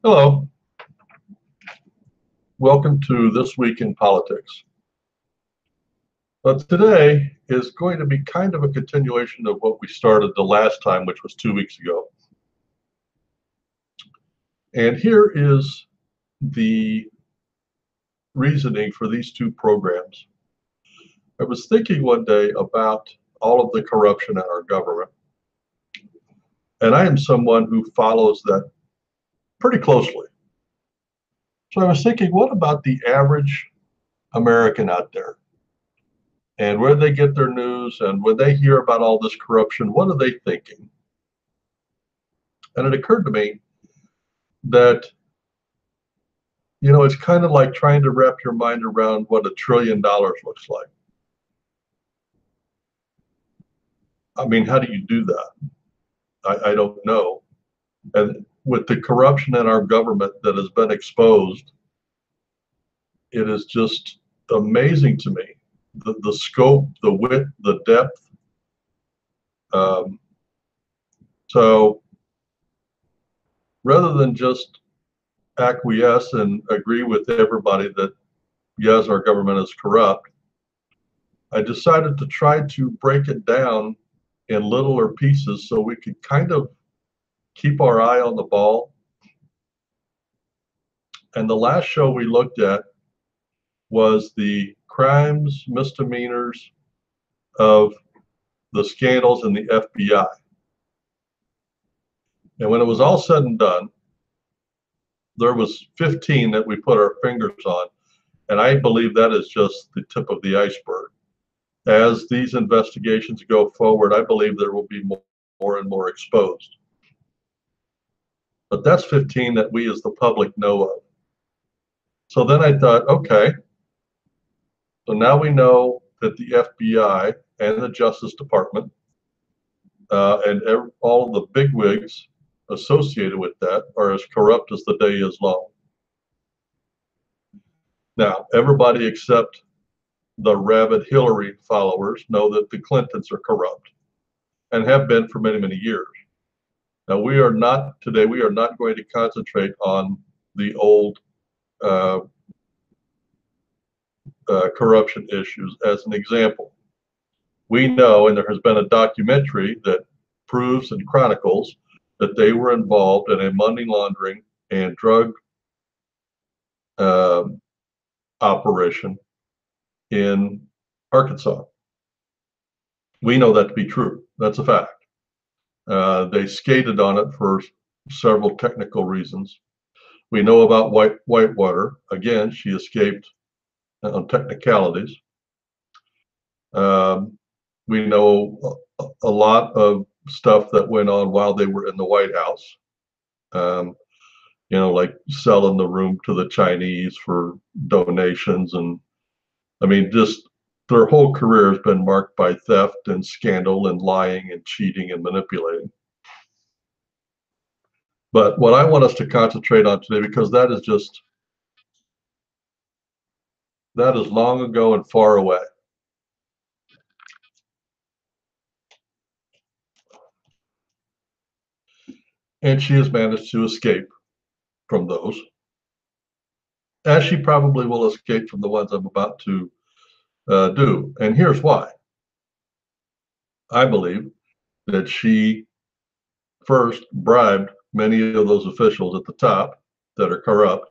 Hello, welcome to This Week in Politics. But today is going to be kind of a continuation of what we started the last time, which was 2 weeks ago. And here is the reasoning for these two programs. I was thinking one day about all of the corruption in our government, and I am someone who follows that pretty closely. So I was thinking, what about the average American out there? And where they get their news, and when they hear about all this corruption, what are they thinking? And it occurred to me that, it's kind of like trying to wrap your mind around what $1 trillion looks like. I mean, how do you do that? I don't know. And with the corruption in our government that has been exposed, it is just amazing to me. The scope, the width, the depth. So rather than just acquiesce and agree with everybody that, yes, our government is corrupt, I decided to try to break it down in littler pieces so we could kind of keep our eye on the ball. And the last show we looked at was the crimes, misdemeanors of the scandals in the F.B.I. And when it was all said and done, there was 15 that we put our fingers on. And I believe that is just the tip of the iceberg. As these investigations go forward, I believe there will be more and more exposed. But that's 15 that we as the public know of. So then I thought, okay, so now we know that the F.B.I. and the Justice Department and all of the bigwigs associated with that are as corrupt as the day is long. Now, everybody except the rabid Hillary followers know that the Clintons are corrupt and have been for many, many years. Now, we are not going to concentrate on the old corruption issues. As an example, we know, and there has been a documentary that proves and chronicles that they were involved in a money laundering and drug operation in Arkansas. We know that to be true. That's a fact. They skated on it for several technical reasons. We know about Whitewater. Again, she escaped on technicalities. We know a lot of stuff that went on while they were in the White House. Like selling the room to the Chinese for donations. And I mean, just their whole career has been marked by theft and scandal and lying and cheating and manipulating. But what I want us to concentrate on today, because that is long ago and far away. And she has managed to escape from those, as she probably will escape from the ones I'm about to do. And here's why. I believe that she first bribed many of those officials at the top that are corrupt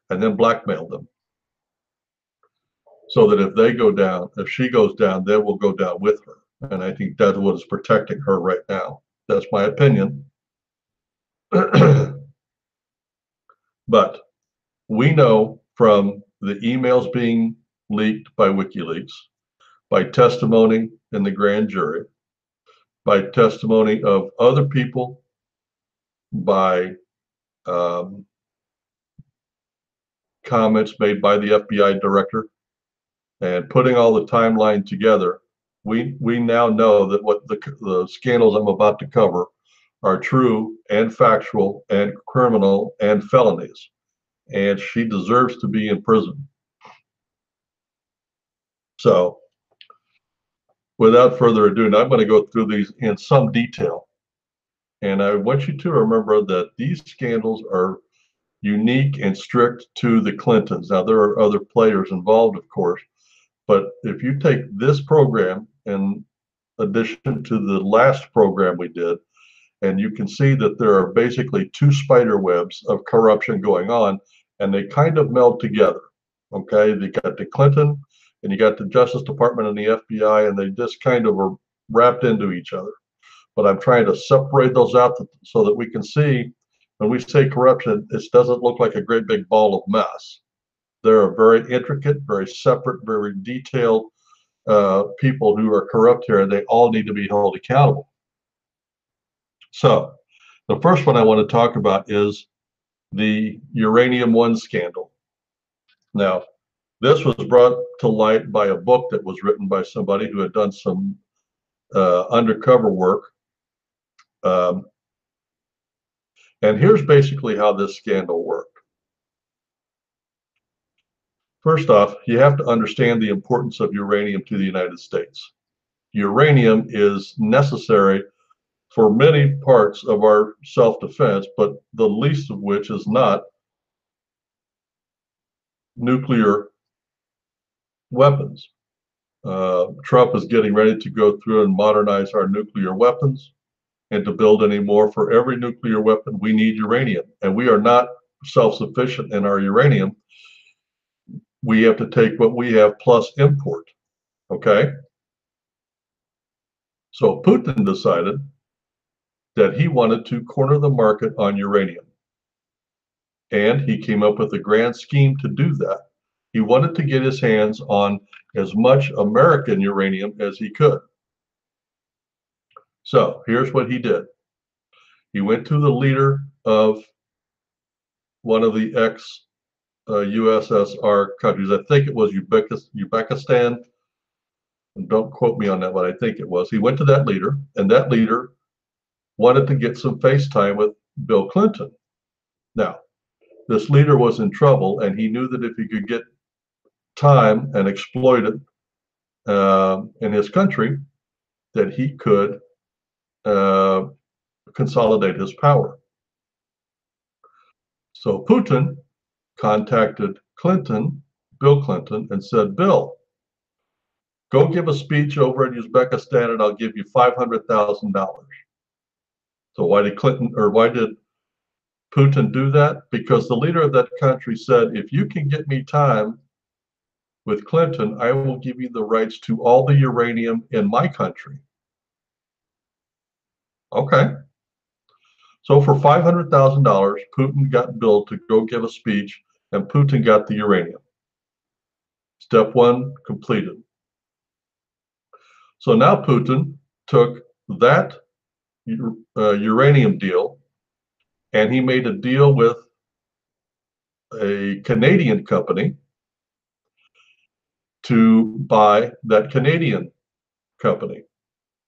and then blackmailed them. So that if they go down, if she goes down, they will go down with her. And I think that's what is protecting her right now. That's my opinion. But we know from the emails being leaked by WikiLeaks, by testimony in the grand jury, by testimony of other people, by comments made by the FBI director, and putting all the timeline together, we now know that what the scandals I'm about to cover are true and factual and criminal and felonies. And she deserves to be in prison. So without further ado, I'm going to go through these in some detail. And I want you to remember that these scandals are unique and strict to the Clintons. Now, there are other players involved, of course, but if you take this program in addition to the last program we did, and you can see that there are basically two spider webs of corruption going on, and they kind of meld together. Okay, you got the Clinton, and you got the Justice Department and the FBI, and they just kind of are wrapped into each other. But I'm trying to separate those out so that we can see when we say corruption, it doesn't look like a great big ball of mess. There are very intricate, very separate, very detailed people who are corrupt here, and they all need to be held accountable. So the first one I want to talk about is the Uranium One scandal. Now, this was brought to light by a book that was written by somebody who had done some undercover work. And here's basically how this scandal worked. First off, you have to understand the importance of uranium to the United States. Uranium is necessary for many parts of our self-defense, but the least of which is not nuclear weapons. Trump is getting ready to go through and modernize our nuclear weapons and to build any more. For every nuclear weapon, we need uranium, and we are not self-sufficient in our uranium. We have to take what we have plus import, okay? So Putin decided that he wanted to corner the market on uranium. And he came up with a grand scheme to do that. He wanted to get his hands on as much American uranium as he could. So here's what he did. He went to the leader of one of the ex-USSR countries. I think it was Uzbekistan. Don't quote me on that, but I think it was. He went to that leader, and that leader wanted to get some FaceTime with Bill Clinton. Now, this leader was in trouble, and he knew that if he could get time and exploit it in his country, that he could consolidate his power. So Putin contacted Bill Clinton, and said, Bill, go give a speech over in Uzbekistan and I'll give you $500,000. So why did Putin do that? Because the leader of that country said, if you can get me time with Clinton, I will give you the rights to all the uranium in my country. Okay. So for $500,000, Putin got Bill to go give a speech, and Putin got the uranium. Step one completed. So now Putin took that uranium deal, and he made a deal with a Canadian company to buy that Canadian company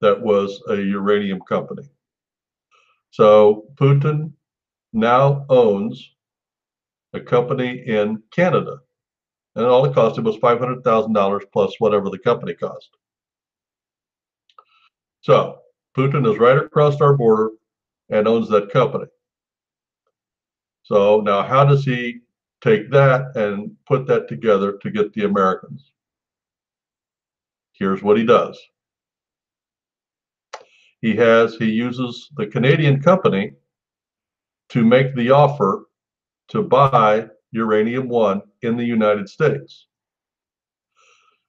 that was a uranium company. So Putin now owns a company in Canada, and all it cost him was $500,000 plus whatever the company cost. So Putin is right across our border and owns that company. So now how does he take that and put that together to get the Americans? Here's what he does. He uses the Canadian company to make the offer to buy Uranium One in the United States.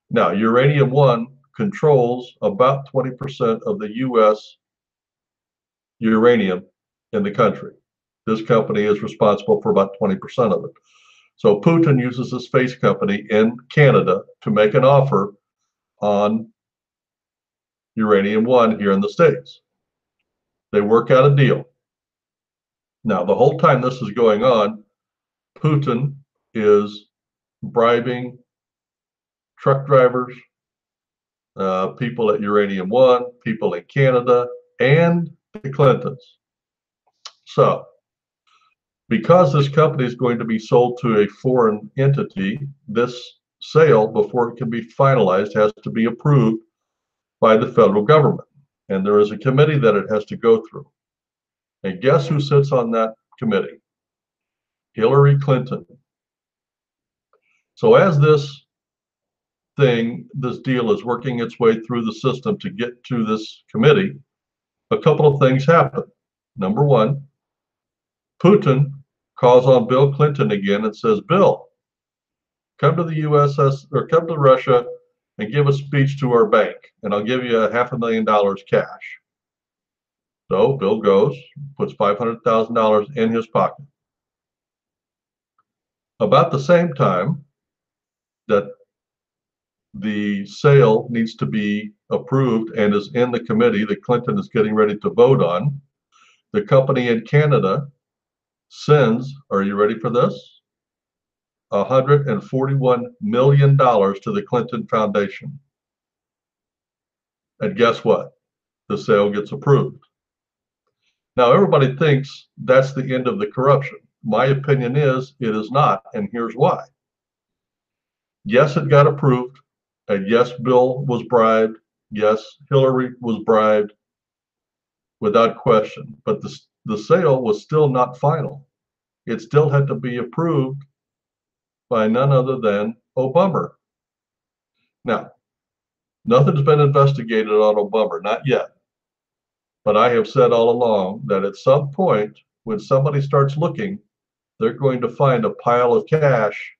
Now, Uranium One controls about 20% of the US uranium in the country. This company is responsible for about 20% of it. So Putin uses this space company in Canada to make an offer on Uranium One here in the States. They work out a deal. Now, the whole time this is going on, Putin is bribing truck drivers, people at Uranium One, people in Canada, and the Clintons. So, because this company is going to be sold to a foreign entity, this sale, before it can be finalized, has to be approved by the federal government. And there is a committee that it has to go through. And guess who sits on that committee? Hillary Clinton. So as this deal is working its way through the system to get to this committee, a couple of things happen. Number one, Putin calls on Bill Clinton again and says, Bill, come to the USS or come to Russia and give a speech to our bank, and I'll give you $500,000 cash. So Bill goes, puts $500,000 in his pocket. About the same time that the sale needs to be approved and is in the committee that Clinton is getting ready to vote on, the company in Canada sends, are you ready for this? $141 million to the Clinton Foundation. And guess what? The sale gets approved. Now, everybody thinks that's the end of the corruption. My opinion is it is not, and here's why. Yes, it got approved, and yes, Bill was bribed. Yes, Hillary was bribed without question, but the sale was still not final. It still had to be approved by none other than Obama. Now, nothing's been investigated on Obama, not yet. But I have said all along that at some point, when somebody starts looking, they're going to find a pile of cash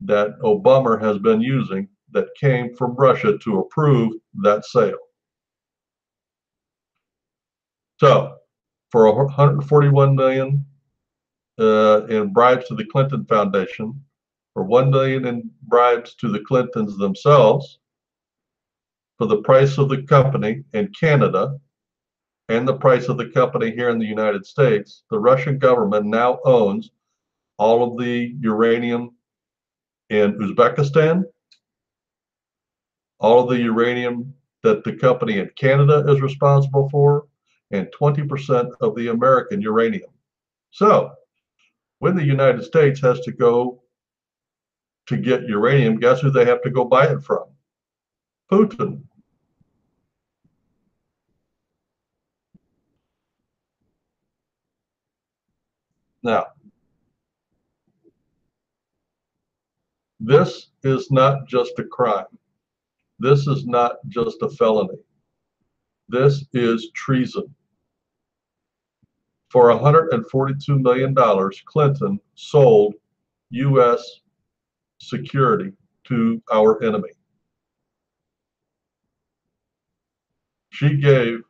that Obama has been using that came from Russia to approve that sale. So, for 141 million in bribes to the Clinton Foundation, for 1 million in bribes to the Clintons themselves, for the price of the company in Canada, and the price of the company here in the United States, the Russian government now owns all of the uranium in Uzbekistan, all of the uranium that the company in Canada is responsible for, and 20% of the American uranium. So when the United States has to go to get uranium, guess who they have to go buy it from? Putin. Now, this is not just a crime. This is not just a felony. This is treason. For $142 million, Clinton sold U.S. security to our enemy. She gave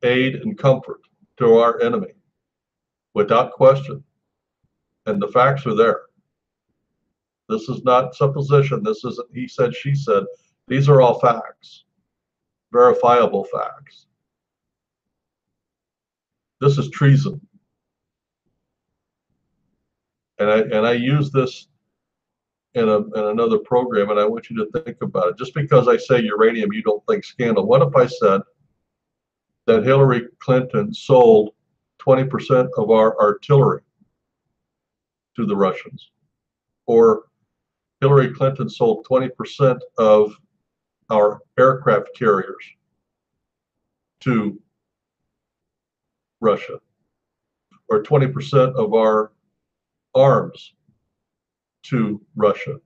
aid and comfort to our enemy without question. And the facts are there. This is not supposition. This isn't he said, she said. These are all facts, verifiable facts. This is treason. And I use this in another program, and I want you to think about it. Just because I say uranium, you don't think scandal. What if I said that Hillary Clinton sold 20% of our artillery to the Russians, or Hillary Clinton sold 20% of our aircraft carriers to Russia, or 20% of our arms to Russia?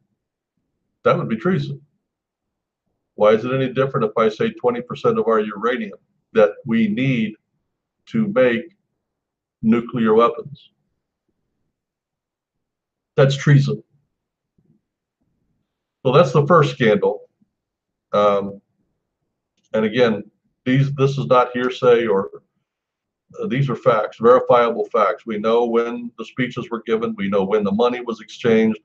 That would be treason. Why is it any different if I say 20% of our uranium that we need to make nuclear weapons? That's treason. So that's the first scandal. And again, this is not hearsay, or these are facts, verifiable facts. We know when the speeches were given. We know when the money was exchanged.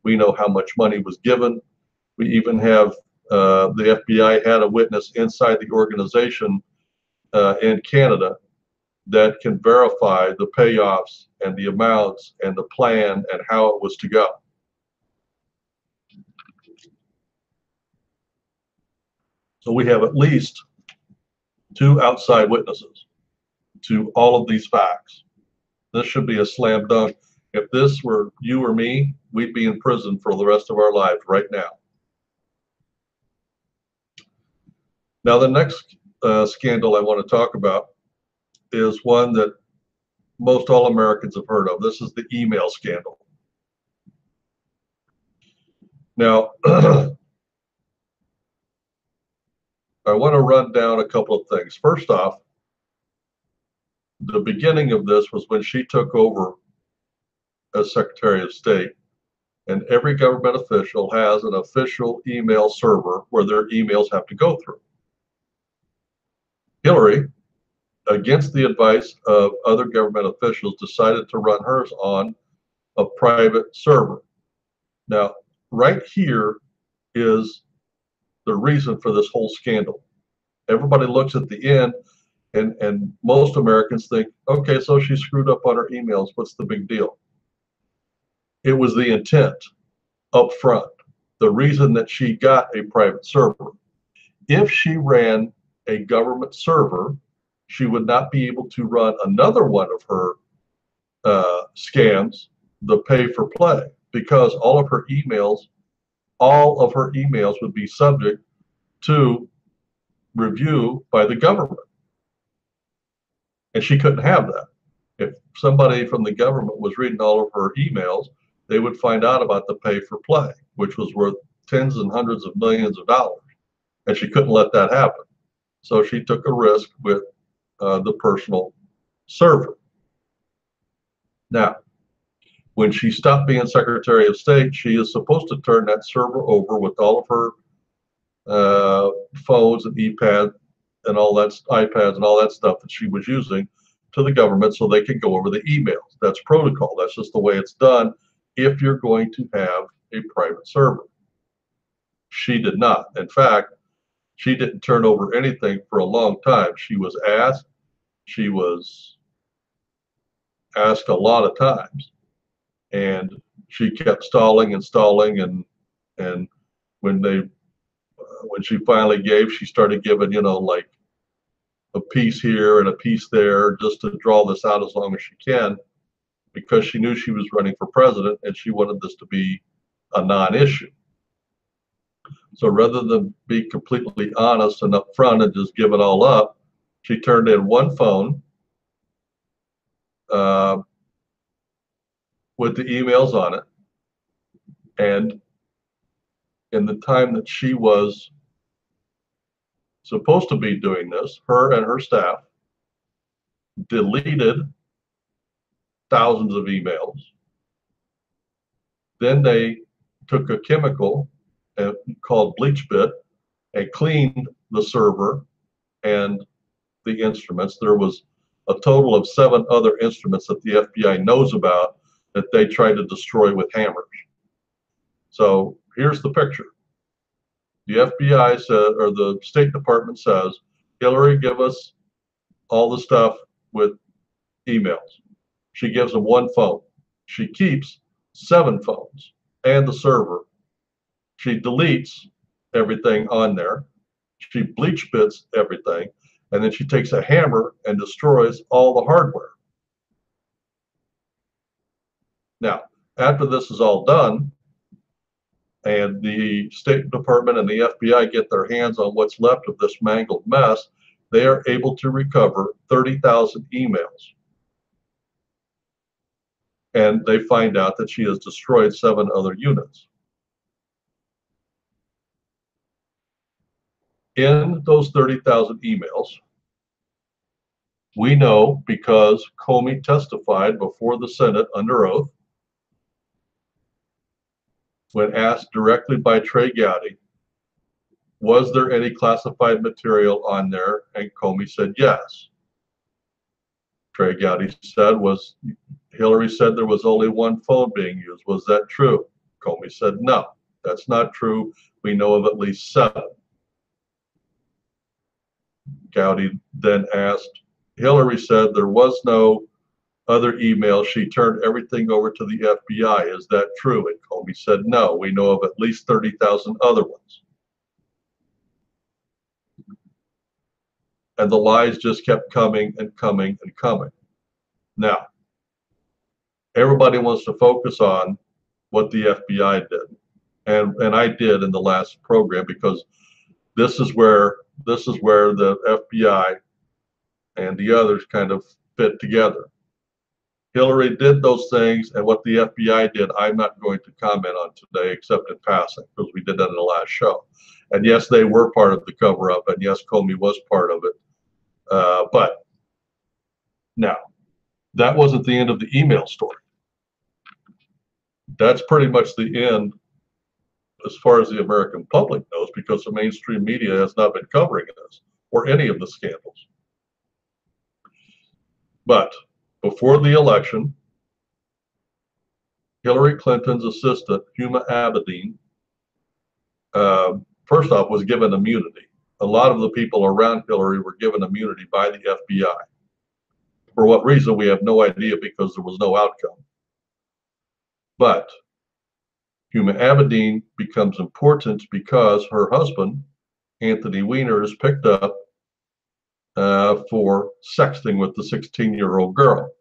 We know how much money was given. We even have the FBI had a witness inside the organization in Canada that can verify the payoffs and the amounts and the plan and how it was to go. So we have at least 2 outside witnesses to all of these facts. This should be a slam dunk. If this were you or me, we'd be in prison for the rest of our lives right now. Now, the next scandal I want to talk about is one that most all Americans have heard of. This is the email scandal. Now, I want to run down a couple of things. First off, the beginning of this was when she took over as Secretary of State, and every government official has an official email server where their emails have to go through. Hillary, against the advice of other government officials, decided to run hers on a private server. Now, right here is the reason for this whole scandal. Everybody looks at the end, and most Americans think, okay, so she screwed up on her emails. What's the big deal? It was the intent up front, the reason that she got a private server. If she ran a government server, she would not be able to run another one of her scams, the pay for play, because all of her emails would be subject to review by the government. And she couldn't have that. If somebody from the government was reading all of her emails, they would find out about the pay for play, which was worth tens and hundreds of millions of dollars. And she couldn't let that happen. So she took a risk with the personal server. Now, when she stopped being Secretary of State, she is supposed to turn that server over with all of her phones and iPads and all that stuff that she was using to the government so they could go over the emails. That's protocol. That's just the way it's done if you're going to have a private server. She did not. In fact, she didn't turn over anything for a long time. She was asked a lot of times, and she kept stalling and stalling, and when she finally gave, she started giving, like a piece here and a piece there just to draw this out as long as she can, because she knew she was running for president and she wanted this to be a non-issue. So rather than be completely honest and upfront and just give it all up, she turned in one phone with the emails on it. And in the time that she was supposed to be doing this, her and her staff deleted thousands of emails. Then they took a chemical called bleach bit and cleaned the server and the instruments. There was a total of 7 other instruments that the FBI knows about that they tried to destroy with hammers. So here's the picture. The FBI said, or the State Department says, Hillary, give us all the stuff with emails. She gives them one phone. She keeps 7 phones and the server. She deletes everything on there. She bleach bits everything. And then she takes a hammer and destroys all the hardware. Now, after this is all done, and the State Department and the FBI get their hands on what's left of this mangled mess, they are able to recover 30,000 emails. And they find out that she has destroyed 7 other units. In those 30,000 emails, we know because Comey testified before the Senate under oath, when asked directly by Trey Gowdy, was there any classified material on there? And Comey said yes. Trey Gowdy said, Hillary said there was only one phone being used. Was that true? Comey said, no, that's not true. We know of at least 7. Gowdy then asked, Hillary said there was no other email. She turned everything over to the FBI. Is that true? And Comey said, no, we know of at least 30,000 other ones. And the lies just kept coming and coming and coming. Now, everybody wants to focus on what the FBI did. And I did in the last program, because this is where the FBI and the others kind of fit together. Hillary did those things, and what the FBI did, I'm not going to comment on today, except in passing, because we did that in the last show. And yes, they were part of the cover-up, and yes, Comey was part of it. But now, that wasn't the end of the email story. That's pretty much the end as far as the American public knows, because the mainstream media has not been covering this or any of the scandals. But before the election, Hillary Clinton's assistant, Huma Abedin, first off, was given immunity. A lot of the people around Hillary were given immunity by the FBI. For what reason, we have no idea, because there was no outcome. But Huma Abedin becomes important because her husband, Anthony Weiner, is picked up for sexting with the 16-year-old girl.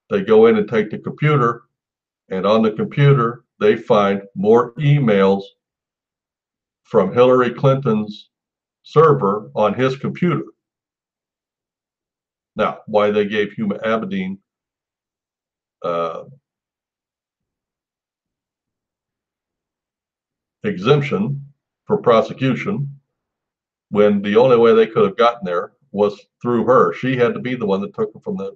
They go in and take the computer, and on the computer, they find more emails from Hillary Clinton's server on his computer. Now, why they gave Huma Abedin exemption for prosecution, when the only way they could have gotten there was through her. She had to be the one that took it from the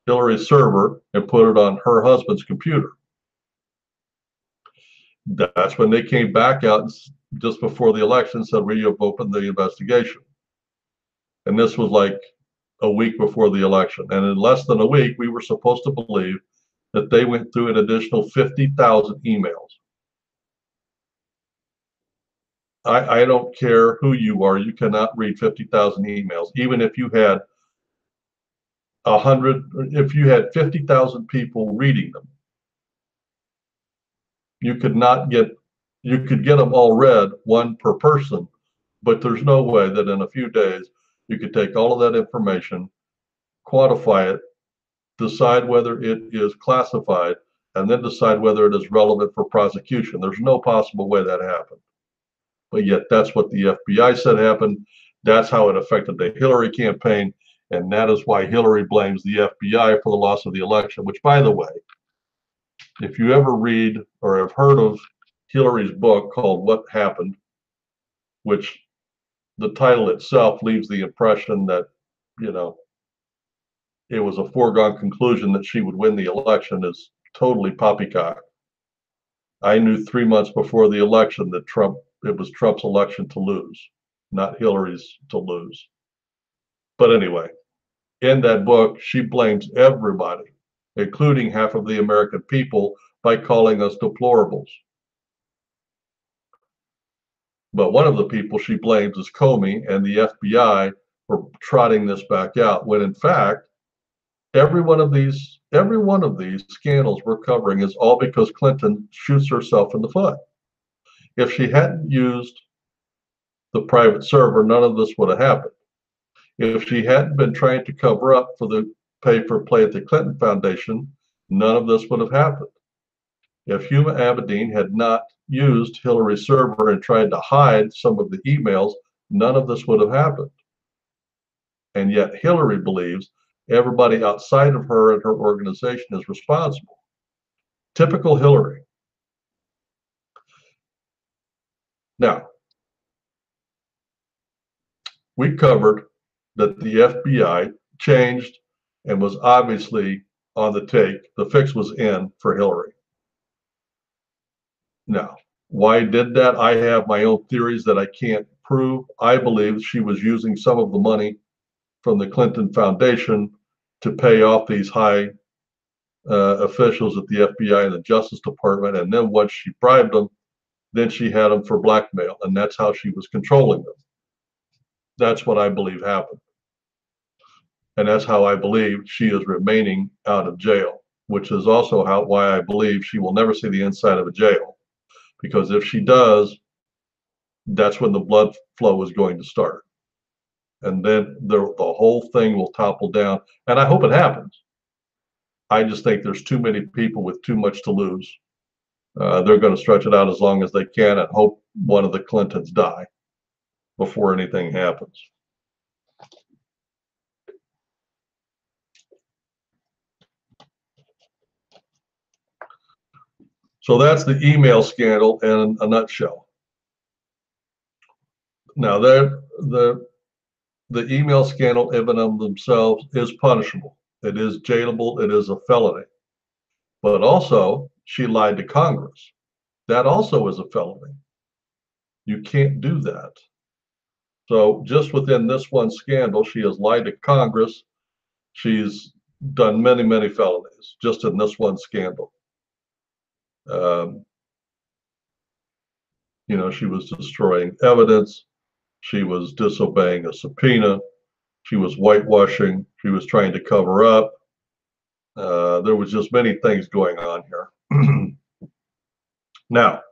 Hillary's server and put it on her husband's computer. That's when they came back out just before the election and said, we have opened the investigation. And this was like a week before the election. And in less than a week, we were supposed to believe that they went through an additional 50,000 emails. I don't care who you are, you cannot read 50,000 emails, even if you had 50,000 people reading them. You could get them all read, one per person, but there's no way that in a few days you could take all of that information, quantify it, decide whether it is classified, and then decide whether it is relevant for prosecution. There's no possible way that happened. But yet that's what the FBI said happened. That's how it affected the Hillary campaign. And that is why Hillary blames the FBI for the loss of the election, which, by the way, if you ever read or have heard of Hillary's book called What Happened, which the title itself leaves the impression that, it was a foregone conclusion that she would win the election, is totally poppycock. I knew 3 months before the election that it was Trump's election to lose, not Hillary's to lose. But anyway, in that book, she blames everybody, including half of the American people, by calling us deplorables. But one of the people she blames is Comey and the FBI for trotting this back out, when in fact, every one of these scandals we're covering is all because Clinton shoots herself in the foot. If she hadn't used the private server, none of this would have happened. If she hadn't been trying to cover up for the pay for play at the Clinton Foundation, none of this would have happened. If Huma Abedin had not used Hillary's server and tried to hide some of the emails, none of this would have happened. And yet Hillary believes everybody outside of her and her organization is responsible. Typical Hillary. Now, we covered that the FBI changed and was obviously on the take. The fix was in for Hillary. Now, why did that? I have my own theories that I can't prove. I believe she was using some of the money from the Clinton Foundation to pay off these high officials at the FBI and the Justice Department. And then once she bribed them, then she had them for blackmail. And that's how she was controlling them. That's what I believe happened. And that's how I believe she is remaining out of jail, which is also why I believe she will never see the inside of a jail. Because if she does, that's when the blood flow is going to start. And then the whole thing will topple down. And I hope it happens. I just think there's too many people with too much to lose. They're going to stretch it out as long as they can and hope one of the Clintons die before anything happens. So that's the email scandal in a nutshell. Now, the email scandal in and of themselves is punishable. It is jailable. It is a felony. But also, she lied to Congress. That also is a felony. You can't do that. So just within this one scandal, she has lied to Congress. She's done many, many felonies just in this one scandal. Um, she was destroying evidence. She was disobeying a subpoena. She was whitewashing. She was trying to cover up. There was just many things going on here. Now,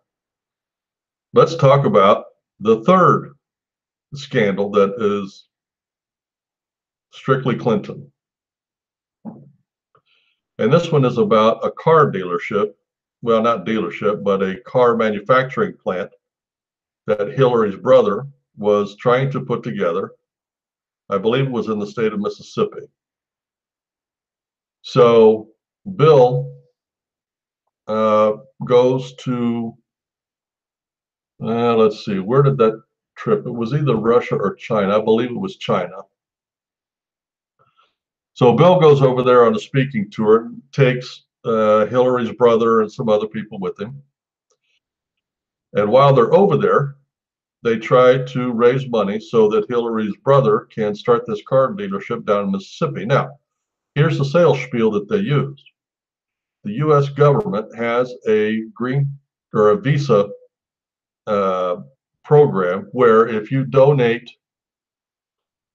let's talk about the third scandal that is strictly Clinton. And this one is about a car dealership. Well, not dealership, but a car manufacturing plant that Hillary's brother was trying to put together. I believe it was in the state of Mississippi. So Bill goes to, let's see, where did that trip? It was either Russia or China. I believe it was China. So Bill goes over there on a speaking tour, takes Hillary's brother and some other people with him. And while they're over there, they try to raise money so that Hillary's brother can start this car dealership down in Mississippi. Now, here's the sales spiel that they used. The U.S. government has a green or a visa program where if you donate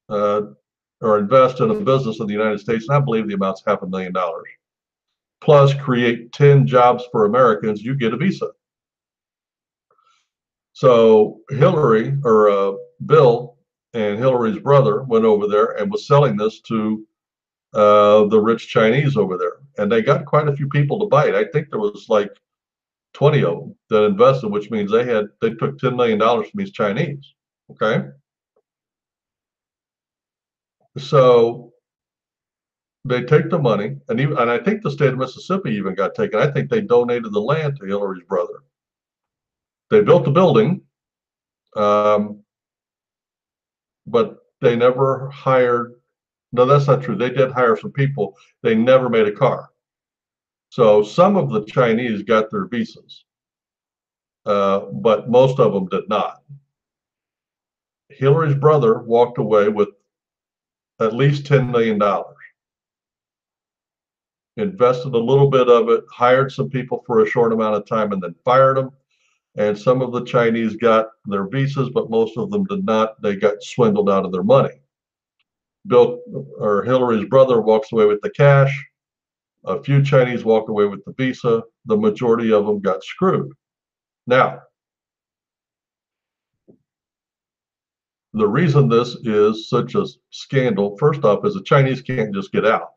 or invest in a business in the United States, and I believe the amount's $500,000, plus create 10 jobs for Americans, you get a visa. So Hillary or Bill and Hillary's brother went over there and was selling this to the rich Chinese over there. And they got quite a few people to buy it. I think there was like 20 of them that invested, which means they took $10 million from these Chinese. Okay. So they take the money, and I think the state of Mississippi even got taken. I think they donated the land to Hillary's brother. They built the building, but they never hired. No, that's not true. They did hire some people. They never made a car. So some of the Chinese got their visas, but most of them did not. Hillary's brother walked away with at least $10 million, invested a little bit of it, hired some people for a short amount of time, and then fired them. And some of the Chinese got their visas, but most of them did not. They got swindled out of their money. Bill or Hillary's brother walks away with the cash. A few Chinese walked away with the visa. The majority of them got screwed. Now, the reason this is such a scandal, first off, is the Chinese can't just get out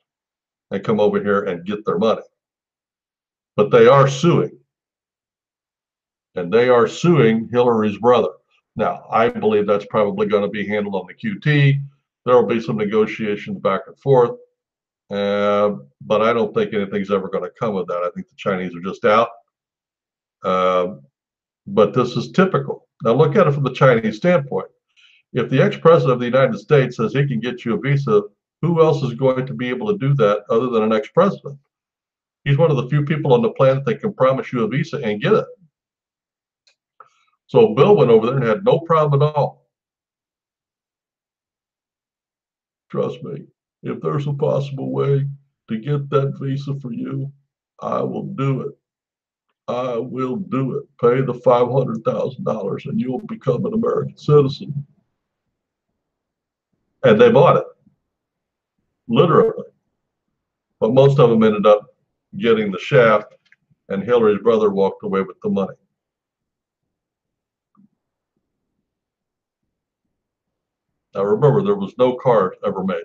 and come over here and get their money. But they are suing. And they are suing Hillary's brother. Now, I believe that's probably going to be handled on the QT. There will be some negotiations back and forth. But I don't think anything's ever going to come of that. I think the Chinese are just out. But this is typical. Now, look at it from the Chinese standpoint. If the ex-president of the United States says he can get you a visa, who else is going to be able to do that other than an ex-president? He's one of the few people on the planet that can promise you a visa and get it. So Bill went over there and had no problem at all. Trust me, if there's a possible way to get that visa for you, I will do it. I will do it. Pay the $500,000 and you'll become an American citizen. And they bought it, literally. But most of them ended up getting the shaft, and Hillary's brother walked away with the money. Now remember, there was no car ever made.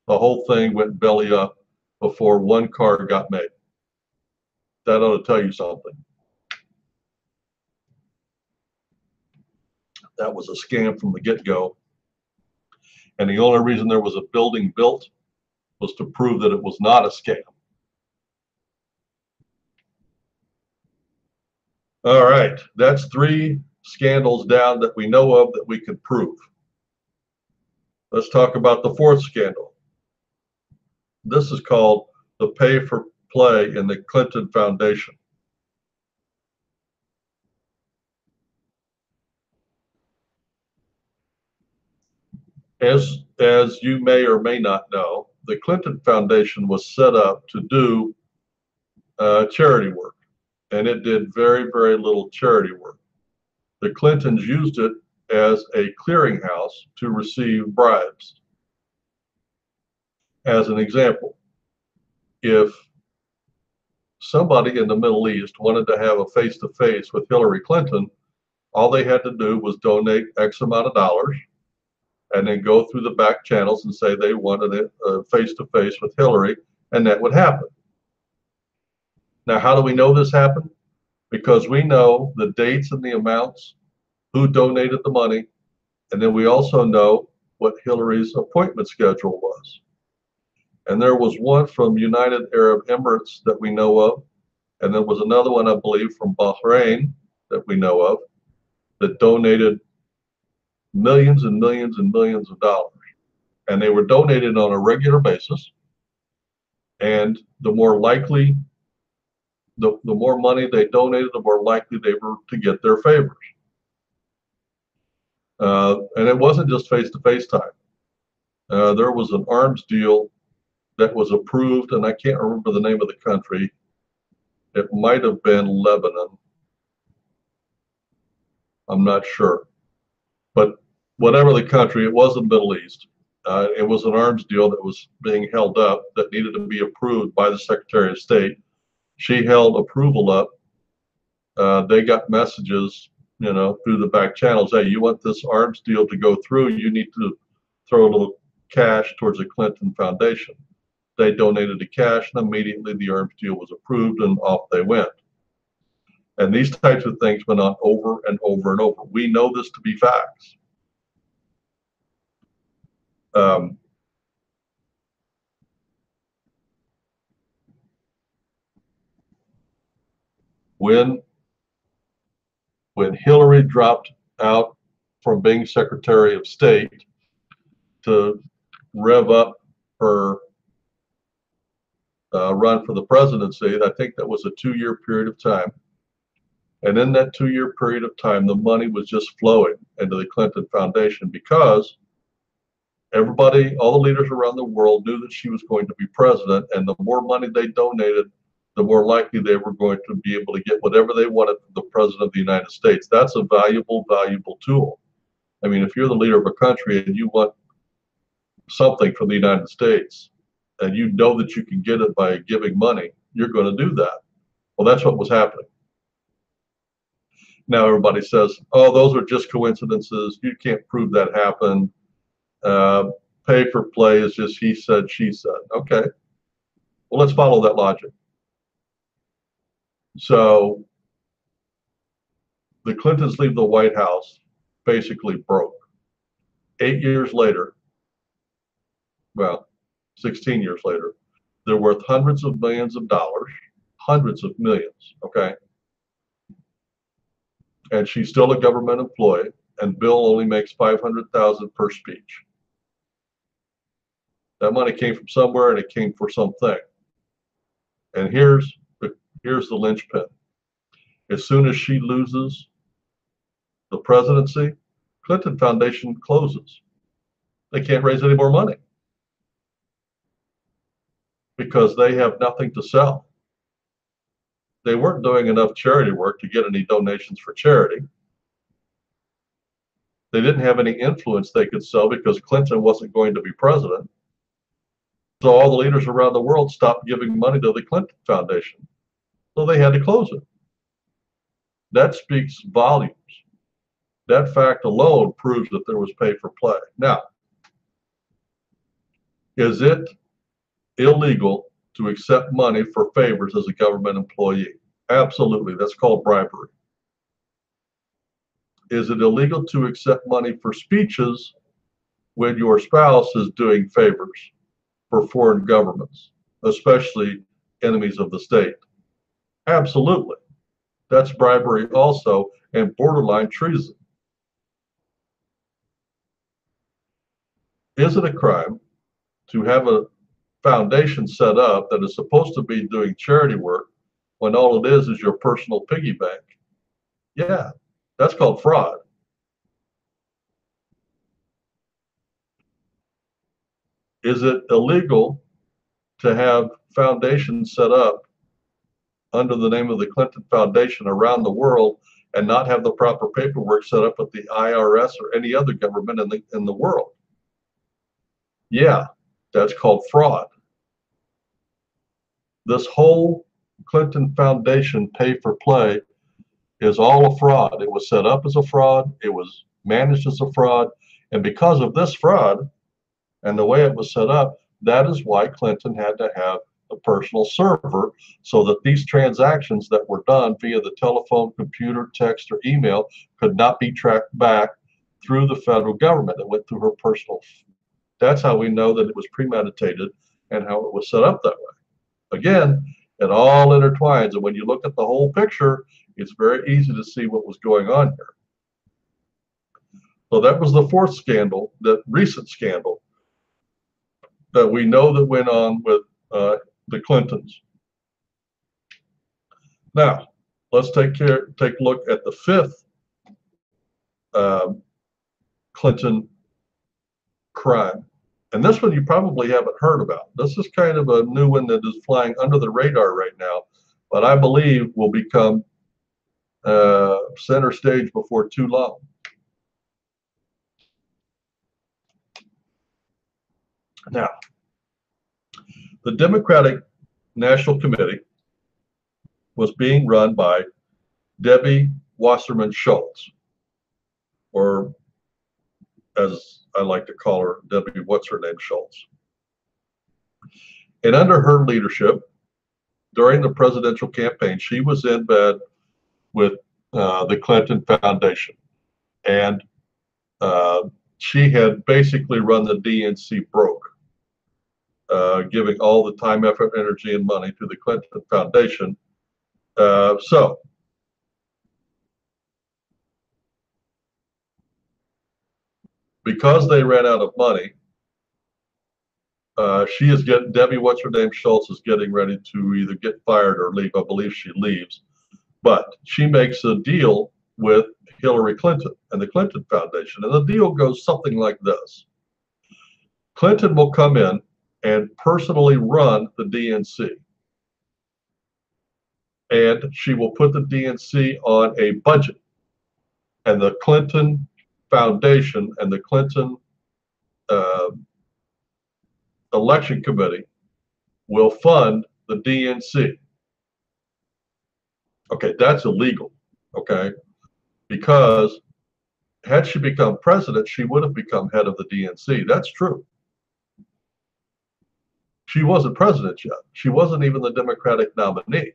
The whole thing went belly up before one car got made. That ought to tell you something. That was a scam from the get-go. And the only reason there was a building built was to prove that it was not a scam. All right, that's three scandals down that we know of that we can prove. Let's talk about the fourth scandal. This is called the pay for play in the Clinton Foundation. As you may or may not know, the Clinton Foundation was set up to do charity work, and it did very, very little charity work. The Clintons used it as a clearinghouse to receive bribes. As an example, if somebody in the Middle East wanted to have a face-to-face with Hillary Clinton, all they had to do was donate X amount of dollars and then go through the back channels and say they wanted a face-to-face with Hillary, and that would happen. Now, how do we know this happened? Because we know the dates and the amounts, who donated the money, and then we also know what Hillary's appointment schedule was. And there was one from United Arab Emirates that we know of, and there was another one, I believe, from Bahrain that we know of that donated millions and millions and millions of dollars. And they were donated on a regular basis. And the more likely, the more money they donated, the more likely they were to get their favors. And it wasn't just face-to-face time. There was an arms deal that was approved, and I can't remember the name of the country. It might have been Lebanon. I'm not sure. But whatever the country, it was the Middle East. It was an arms deal that was being held up that needed to be approved by the Secretary of State. She held approval up. They got messages, through the back channels. Hey, you want this arms deal to go through? You need to throw a little cash towards the Clinton Foundation. They donated the cash, and immediately the arms deal was approved, and off they went. And these types of things went on over and over and over. We know this to be facts. Um, when Hillary dropped out from being Secretary of State to rev up her run for the presidency, I think that was a 2-year period of time. And in that 2-year period of time, the money was just flowing into the Clinton Foundation because everybody, all the leaders around the world knew that she was going to be president, and the more money they donated, the more likely they were going to be able to get whatever they wanted from the president of the United States. That's a valuable, valuable tool. I mean, if you're the leader of a country and you want something from the United States, and you know that you can get it by giving money, you're going to do that. Well, that's what was happening. Now everybody says, oh, those are just coincidences. You can't prove that happened. Pay for play is just he said, she said. Okay, well, let's follow that logic. So the Clintons leave the White House basically broke. 8 years later, well, 16 years later, they're worth hundreds of millions of dollars, hundreds of millions, okay? And she's still a government employee, and Bill only makes $500,000 per speech. That money came from somewhere, and it came for something. And here's the linchpin. As soon as she loses the presidency, Clinton Foundation closes. They can't raise any more money because they have nothing to sell. They weren't doing enough charity work to get any donations for charity. They didn't have any influence they could sell because Clinton wasn't going to be president. So all the leaders around the world stopped giving money to the Clinton Foundation. So they had to close it. That speaks volumes. That fact alone proves that there was pay for play. Now, is it illegal to accept money for favors as a government employee? Absolutely. That's called bribery. Is it illegal to accept money for speeches when your spouse is doing favors for foreign governments, especially enemies of the state? Absolutely. That's bribery also, and borderline treason. Is it a crime to have a foundation set up that is supposed to be doing charity work when all it is your personal piggy bank? Yeah, that's called fraud. Is it illegal to have foundations set up under the name of the Clinton Foundation around the world and not have the proper paperwork set up with the IRS or any other government in the world? Yeah, that's called fraud. This whole Clinton Foundation pay for play is all a fraud. It was set up as a fraud, it was managed as a fraud, and because of this fraud and the way it was set up, that is why Clinton had to have a personal server so that these transactions that were done via the telephone, computer, text, or email could not be tracked back through the federal government. It went through her personal. That's how we know that it was premeditated and how it was set up that way. Again, it all intertwines, and when you look at the whole picture, it's very easy to see what was going on here. So that was the fourth scandal, the recent scandal that we know that went on with the Clintons. Now, let's take a look at the fifth Clinton crime. And this one you probably haven't heard about. This is kind of a new one that is flying under the radar right now, but I believe will become center stage before too long. Now, the Democratic National Committee was being run by Debbie Wasserman Schultz, or as I like to call her, Debbie What's-Her-Name Schultz. And under her leadership, during the presidential campaign, she was in bed with the Clinton Foundation. And she had basically run the DNC broke, giving all the time, effort, energy, and money to the Clinton Foundation. So because they ran out of money, Debbie What's-Her-Name Schultz is getting ready to either get fired or leave. I believe she leaves. But she makes a deal with Hillary Clinton and the Clinton Foundation. And the deal goes something like this. Clinton will come in and personally run the DNC. And she will put the DNC on a budget. And the Clinton Foundation and the Clinton Election Committee will fund the DNC. Okay, that's illegal, okay? Because had she become president, she would have become head of the DNC. That's true. She wasn't president yet. She wasn't even the Democratic nominee.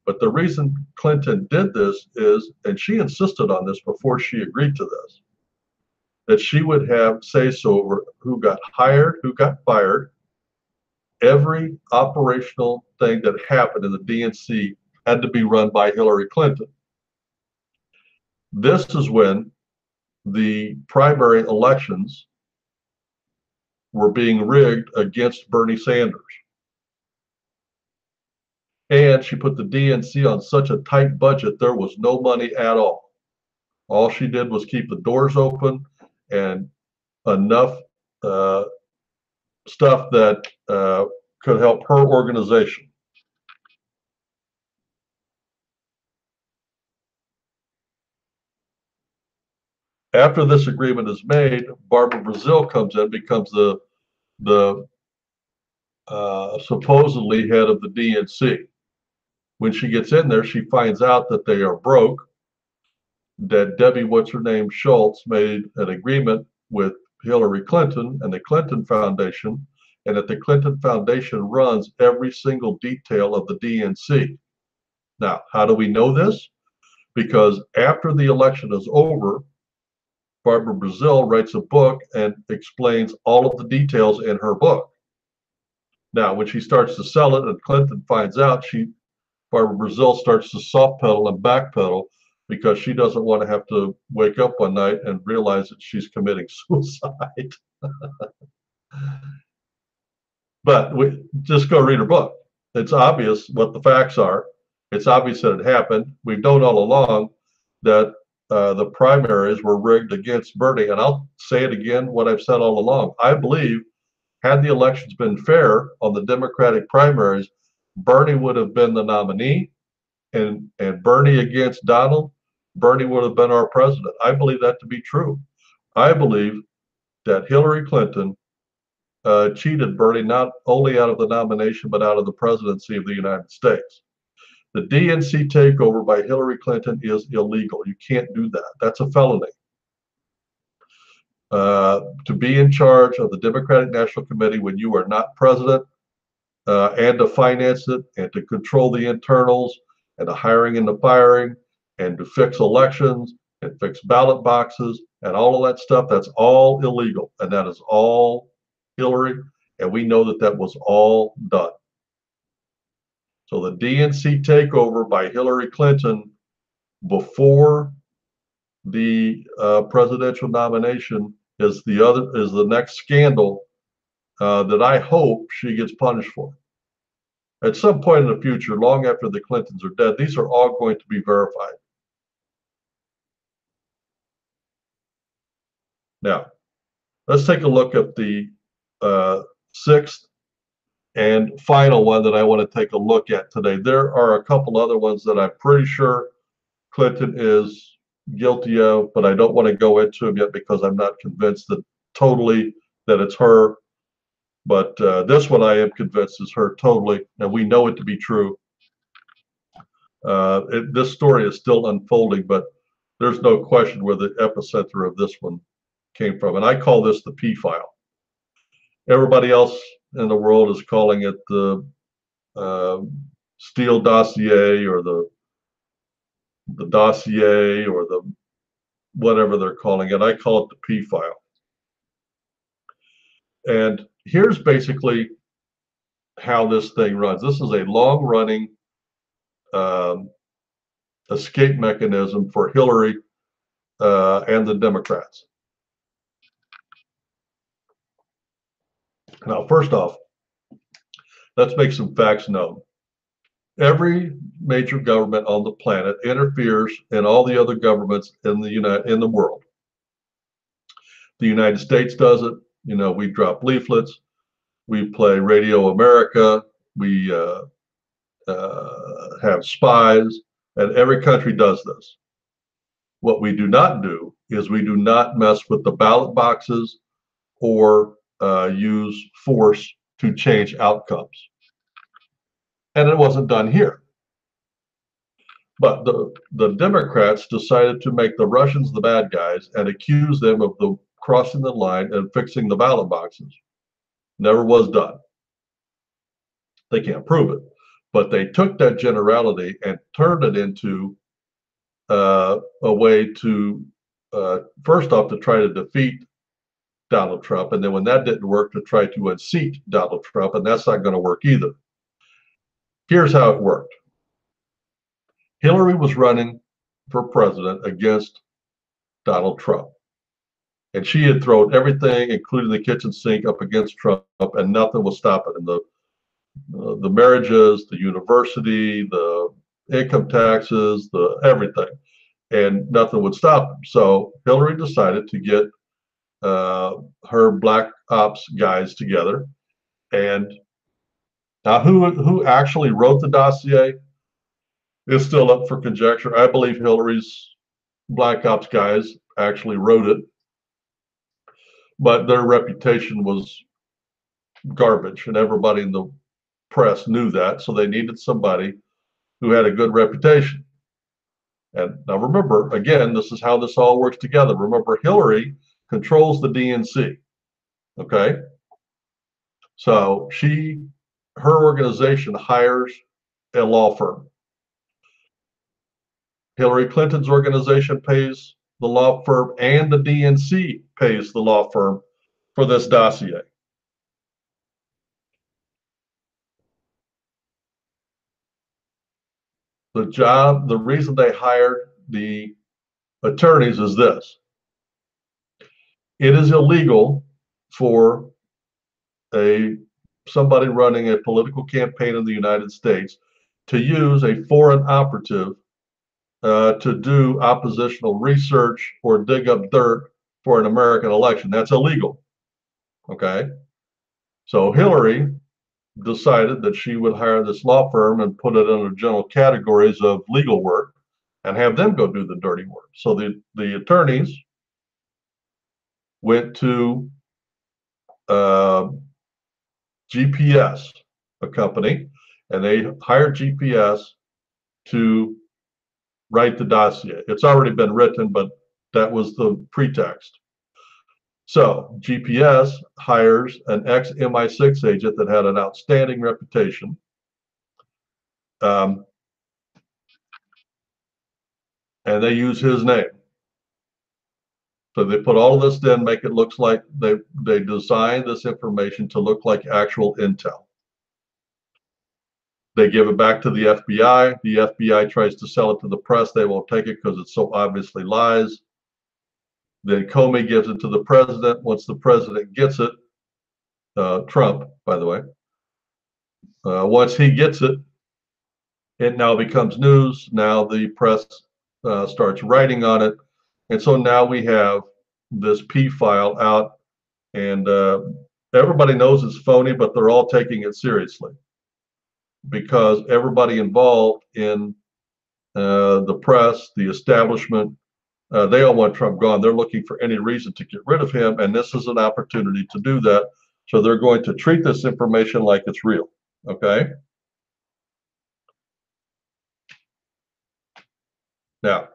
But the reason Clinton did this is, and she insisted on this before she agreed to this, that she would have say-so over who got hired, who got fired. Every operational thing that happened in the DNC had to be run by Hillary Clinton. This is when the primary elections were being rigged against Bernie Sanders. And she put the DNC on such a tight budget, there was no money at all. All she did was keep the doors open and enough stuff that could help her organization. After this agreement is made, Barbara Brazil comes in, becomes the supposedly head of the DNC. When she gets in there, she finds out that they are broke, that Debbie What's-Her-Name Schultz made an agreement with Hillary Clinton and the Clinton Foundation, and that the Clinton Foundation runs every single detail of the DNC. Now, how do we know this? Because after the election is over, Barbara Brazil writes a book and explains all of the details in her book. Now, when she starts to sell it and Clinton finds out, Barbara Brazil starts to soft pedal and backpedal because she doesn't want to have to wake up one night and realize that she's committing suicide. But we just go read her book. It's obvious what the facts are. It's obvious that it happened. We've known all along that the primaries were rigged against Bernie. And I'll say it again, what I've said all along. I believe had the elections been fair on the Democratic primaries, Bernie would have been the nominee, and Bernie against Donald, Bernie would have been our president. I believe that to be true. I believe that Hillary Clinton cheated Bernie not only out of the nomination, but out of the presidency of the United States. The DNC takeover by Hillary Clinton is illegal. You can't do that. That's a felony. To be in charge of the Democratic National Committee when you are not president, and to finance it, and to control the internals, and the hiring and the firing, and to fix elections, and fix ballot boxes, and all of that stuff, that's all illegal. And that is all Hillary, and we know that that was all done. So the DNC takeover by Hillary Clinton before the presidential nomination is the next scandal that I hope she gets punished for. At some point in the future, long after the Clintons are dead, these are all going to be verified. Now, let's take a look at the sixth and final one that I want to take a look at today. There are a couple other ones that I'm pretty sure Clinton is guilty of, but I don't want to go into them yet because I'm not convinced that totally that it's her. But this one I am convinced is her totally, and we know it to be true. This story is still unfolding, but there's no question where the epicenter of this one came from. And I call this the P file. Everybody else in the world is calling it the Steele dossier, or the dossier, or the whatever they're calling it. I call it the P file. And here's basically how this thing runs. This is a long running escape mechanism for Hillary and the Democrats. Now, first off, let's make some facts known. Every major government on the planet interferes in all the other governments in the world. The United States does it. You know, we drop leaflets, we play Radio America, we have spies, and every country does this. What we do not do is we do not mess with the ballot boxes or use force to change outcomes. And it wasn't done here. But the Democrats decided to make the Russians the bad guys and accuse them of crossing the line and fixing the ballot boxes. Never was done. They can't prove it. But they took that generality and turned it into a way to, first off, to try to defeat Donald Trump. And then when that didn't work, to try to unseat Donald Trump. And that's not going to work either. Here's how it worked. Hillary was running for president against Donald Trump. And she had thrown everything, including the kitchen sink, up against Trump, and nothing was stopping him. The marriages, the university, the income taxes, the everything, and nothing would stop him. So Hillary decided to get her black ops guys together. And now, who actually wrote the dossier is still up for conjecture. I believe Hillary's black ops guys actually wrote it, but their reputation was garbage, and everybody in the press knew that. So they needed somebody who had a good reputation. And now remember, again, this is how this all works together. Remember, Hillary controls the DNC. Okay. So her organization hires a law firm. Hillary Clinton's organization pays the law firm, and the DNC pays the law firm for this dossier. The reason they hired the attorneys is this: it is illegal for a somebody running a political campaign in the United States to use a foreign operative to do oppositional research or dig up dirt for an American election. That's illegal. Okay. So Hillary decided that she would hire this law firm and put it under general categories of legal work and have them go do the dirty work. So the attorneys went to uh, GPS, a company, and they hired GPS to write the dossier. It's already been written, but that was the pretext. So GPS hires an ex MI6 agent that had an outstanding reputation. Um, and they use his name. So they put all of this in, make it looks like they designed this information to look like actual intel. They give it back to the FBI. The FBI tries to sell it to the press. They won't take it because it's so obviously lies. Then Comey gives it to the president. Once the president gets it, Trump, by the way, once he gets it, it now becomes news. Now the press starts writing on it. And so now we have this P file out, and everybody knows it's phony, but they're all taking it seriously because everybody involved in the press, the establishment, they all want Trump gone. They're looking for any reason to get rid of him, and this is an opportunity to do that. So they're going to treat this information like it's real. Okay. Now,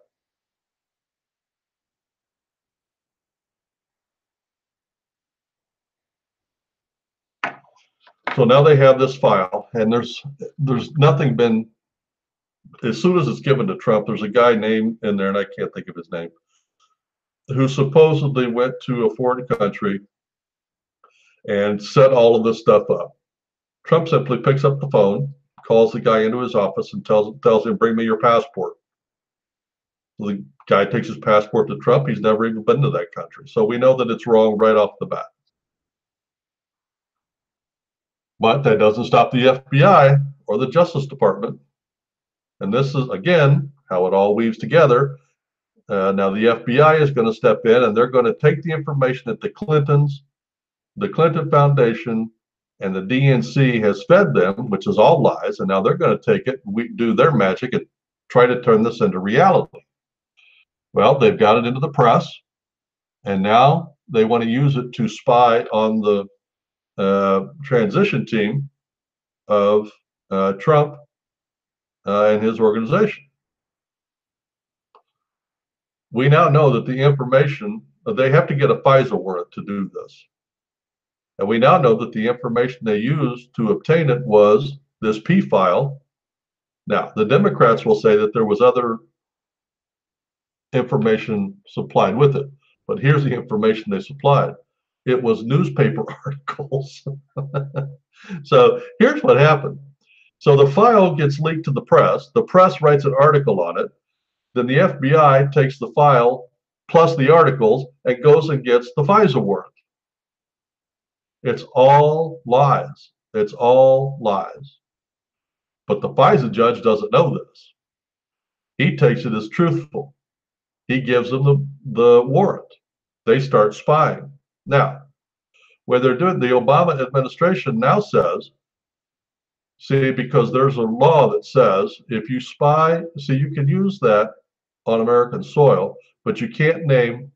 so now they have this file, and there's nothing been. As soon as it's given to Trump, there's a guy named in there, and I can't think of his name, who supposedly went to a foreign country and set all of this stuff up. Trump simply picks up the phone, calls the guy into his office, and tells him, "Bring me your passport." So the guy takes his passport to Trump. He's never even been to that country. So we know that it's wrong right off the bat. But that doesn't stop the FBI or the Justice Department. And this is, again, how it all weaves together. Now the FBI is going to step in, and they're going to take the information that the Clinton Foundation, and the DNC has fed them, which is all lies, and now they're going to take it, do their magic, and try to turn this into reality. Well, they've got it into the press, and now they want to use it to spy on the transition team of Trump and his organization. We now know that the information, they have to get a FISA warrant to do this. And we now know that the information they used to obtain it was this P file. Now, the Democrats will say that there was other information supplied with it, but here's the information they supplied. It was newspaper articles. So here's what happened. So the file gets leaked to the press. The press writes an article on it. Then the FBI takes the file plus the articles and goes and gets the FISA warrant. It's all lies. It's all lies. But the FISA judge doesn't know this. He takes it as truthful. He gives them the warrant. They start spying. Now, where they're doing, the Obama administration now says, see, because there's a law that says if you spy, see, you can use that on American soil, but you can't name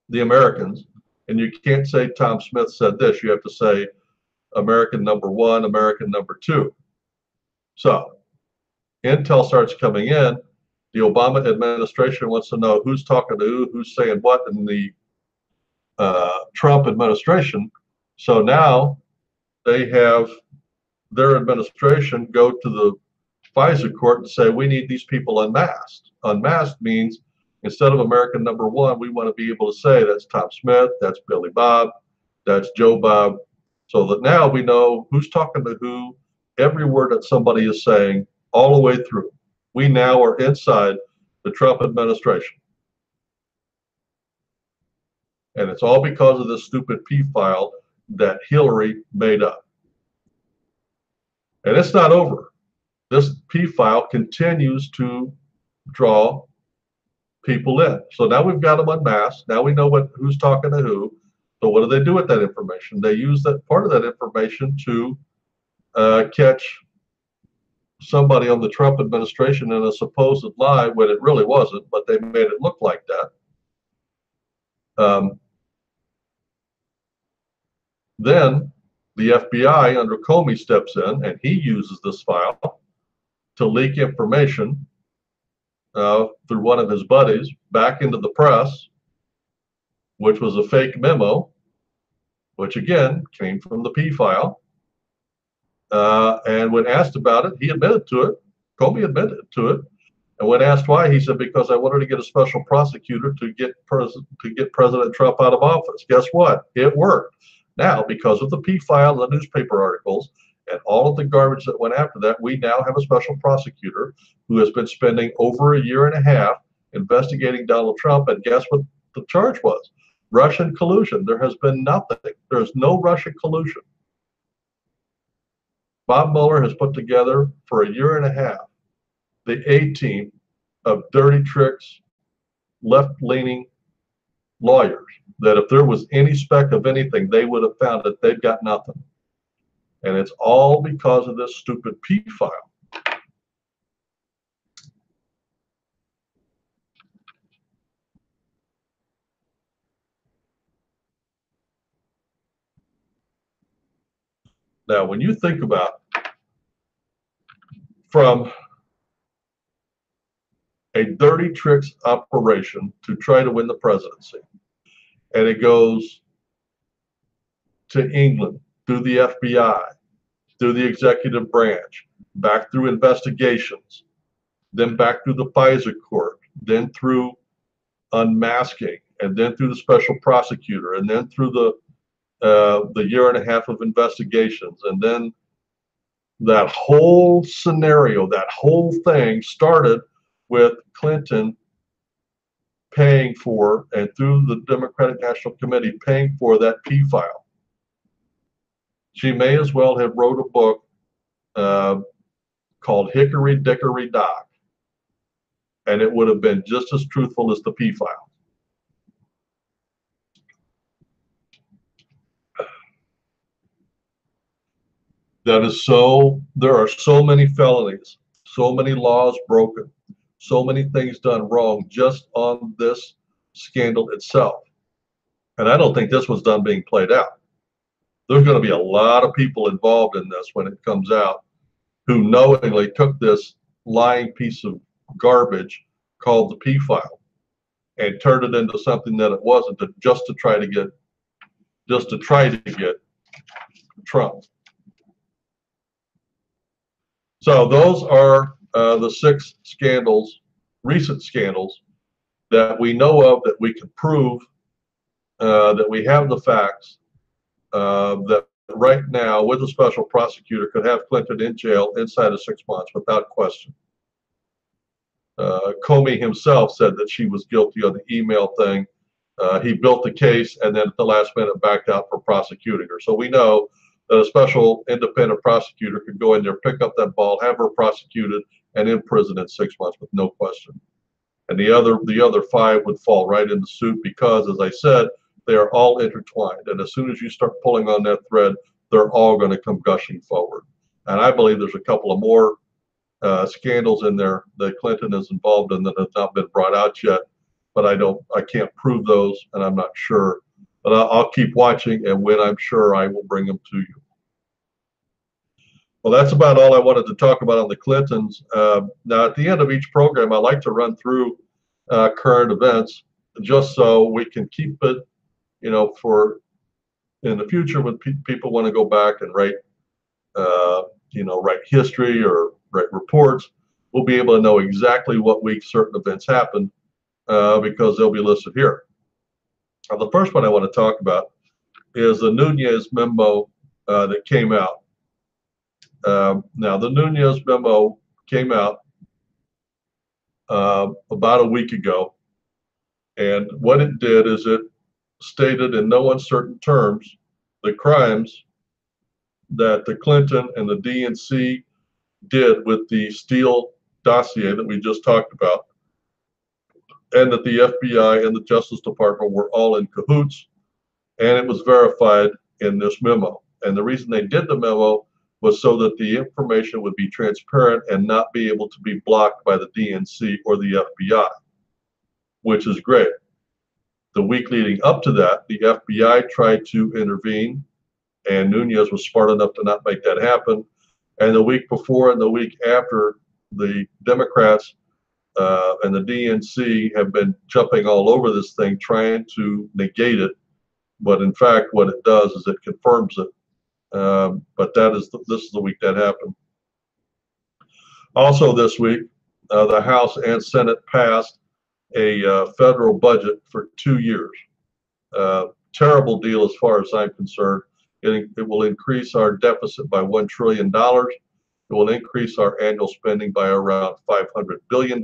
the Americans, and you can't say Tom Smith said this. You have to say American number one, American number two. So intel starts coming in. The Obama administration wants to know who's talking to who, who's saying what in the Trump administration. So now they have their administration go to the FISA court and say, we need these people unmasked. Unmasked means instead of American number one, we want to be able to say that's Tom Smith, that's Billy Bob, that's Joe Bob, so that now we know who's talking to who, every word that somebody is saying all the way through. We now are inside the Trump administration. And it's all because of this stupid P file that Hillary made up. And it's not over. This P file continues to draw people in. So now we've got them unmasked. Now we know who's talking to who. So what do they do with that information? They use that part of that information to catch somebody on the Trump administration in a supposed lie when it really wasn't, but they made it look like that. Then the FBI under Comey steps in and he uses this file to leak information through one of his buddies back into the press, which was a fake memo, which again came from the P file. And when asked about it, he admitted to it. Comey admitted to it. And when asked why, he said, because I wanted to get a special prosecutor to get President Trump out of office. Guess what? It worked. Now, because of the P file, the newspaper articles, and all of the garbage that went after that, we now have a special prosecutor who has been spending over a year and a half investigating Donald Trump. And guess what the charge was? Russian collusion. There has been nothing. There's no Russian collusion. Bob Mueller has put together for a year and a half the A-team of dirty tricks, left-leaning lawyers that if there was any speck of anything, they would have found it. They've got nothing. And it's all because of this stupid P file. Now, when you think about from a dirty tricks operation to try to win the presidency, and it goes to England through the FBI, through the executive branch, back through investigations, then back through the FISA court, then through unmasking, and then through the special prosecutor, and then through the year and a half of investigations, and then that whole scenario, that whole thing started with Clinton paying for, and through the Democratic National Committee paying for that P file. She may as well have wrote a book called Hickory Dickory Dock, and it would have been just as truthful as the P file. That is so, there are so many felonies, so many laws broken, so many things done wrong just on this scandal itself. And I don't think this was done being played out. There's going to be a lot of people involved in this when it comes out who knowingly took this lying piece of garbage called the P file and turned it into something that it wasn't, just to try to get Trump. So those are the 6 scandals, recent scandals, that we know of, that we can prove, that we have the facts, that right now, with a special prosecutor, could have Clinton in jail inside of 6 months without question. Comey himself said that she was guilty on the email thing. He built the case and then at the last minute backed out for prosecuting her. So we know that a special independent prosecutor could go in there, pick up that ball, have her prosecuted, and in prison in 6 months with no question. And the other 5 would fall right into suit because, as I said, they are all intertwined. And as soon as you start pulling on that thread, they're all going to come gushing forward. And I believe there's a couple of more scandals in there that Clinton is involved in that have not been brought out yet. But I can't prove those, and I'm not sure. But I'll keep watching, and when I'm sure, I will bring them to you. Well, that's about all I wanted to talk about on the Clintons. Now, at the end of each program, I like to run through current events just so we can keep it, for in the future when people want to go back and write, write history or write reports, we'll be able to know exactly what week certain events happened because they'll be listed here. Now, the first one I want to talk about is the Nunes memo that came out. Now, the Nunes memo came out about a week ago. And what it did is it stated in no uncertain terms the crimes that the Clinton and the DNC did with the Steele dossier that we just talked about, and that the FBI and the Justice Department were all in cahoots, and it was verified in this memo. And the reason they did the memo was so that the information would be transparent and not be able to be blocked by the DNC or the FBI, which is great. The week leading up to that, the FBI tried to intervene, and Nunes was smart enough to not make that happen. And the week before and the week after, the Democrats and the DNC have been jumping all over this thing, trying to negate it. But in fact, what it does is it confirms it. But this is the week that happened. Also this week, the House and Senate passed a federal budget for 2 years. Terrible deal as far as I'm concerned. It will increase our deficit by $1 trillion. It will increase our annual spending by around $500 billion.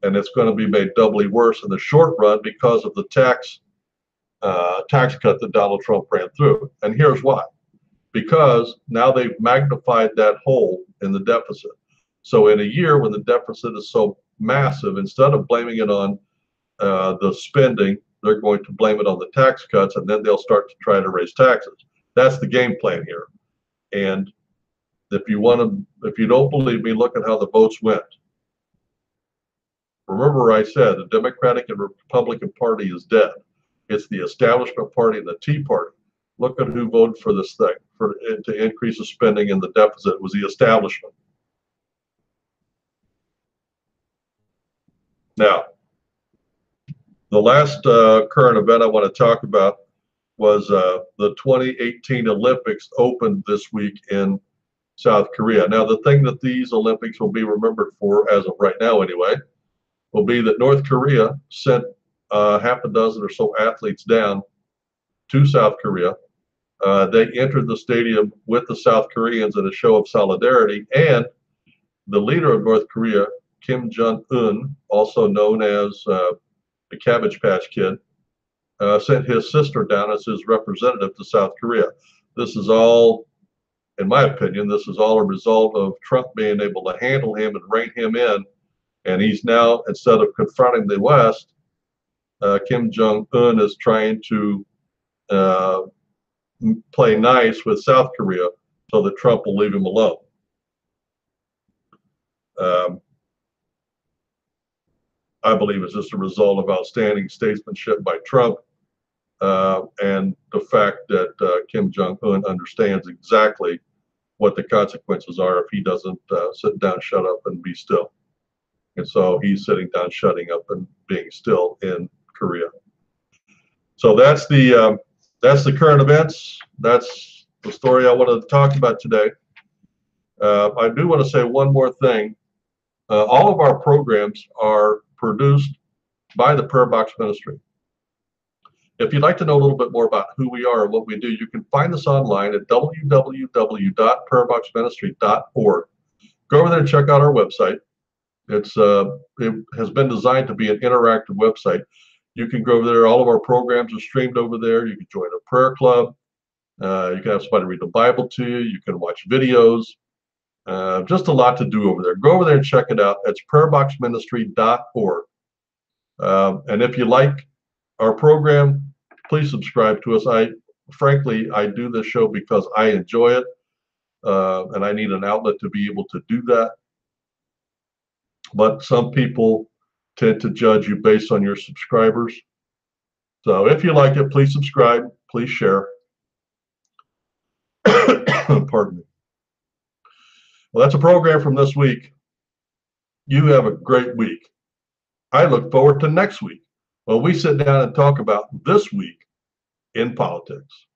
And it's going to be made doubly worse in the short run because of the tax cut that Donald Trump ran through. And here's why. Because now they've magnified that hole in the deficit. So in a year when the deficit is so massive, instead of blaming it on the spending, they're going to blame it on the tax cuts, and then they'll start to try to raise taxes. That's the game plan here. And if you don't believe me, look at how the votes went. Remember, I said the Democratic and Republican Party is dead. It's the establishment party and the Tea Party. Look at who voted for this thing, to increase the spending and the deficit. It was the establishment. Now, the last current event I want to talk about was the 2018 Olympics opened this week in South Korea. Now, the thing that these Olympics will be remembered for, as of right now anyway, will be that North Korea sent half a dozen or so athletes down to South Korea. They entered the stadium with the South Koreans in a show of solidarity, and the leader of North Korea, Kim Jong-un, also known as the Cabbage Patch Kid, sent his sister down as his representative to South Korea. This is all, in my opinion, this is all a result of Trump being able to handle him and rein him in. And he's now, instead of confronting the West, Kim Jong-un is trying to play nice with South Korea so that Trump will leave him alone. I believe it's just a result of outstanding statesmanship by Trump and the fact that Kim Jong-un understands exactly what the consequences are if he doesn't sit down, shut up, and be still. And so he's sitting down, shutting up, and being still in Korea. So that's the current events. That's the story I wanted to talk about today. I do want to say one more thing. All of our programs are produced by the Prayer Box Ministry. If you'd like to know a little bit more about who we are and what we do, you can find us online at www.prayerboxministry.org. Go over there and check out our website. It has been designed to be an interactive website. You can go over there. All of our programs are streamed over there. You can join a prayer club. You can have somebody read the Bible to you. You can watch videos. Just a lot to do over there. Go over there and check it out. It's prayerboxministry.org. And if you like our program, please subscribe to us. Frankly, I do this show because I enjoy it, and I need an outlet to be able to do that. But some people tend to judge you based on your subscribers. So if you like it, please subscribe, please share. Pardon me. Well, that's a program from this week. You have a great week. I look forward to next week when we sit down and talk about this week in politics.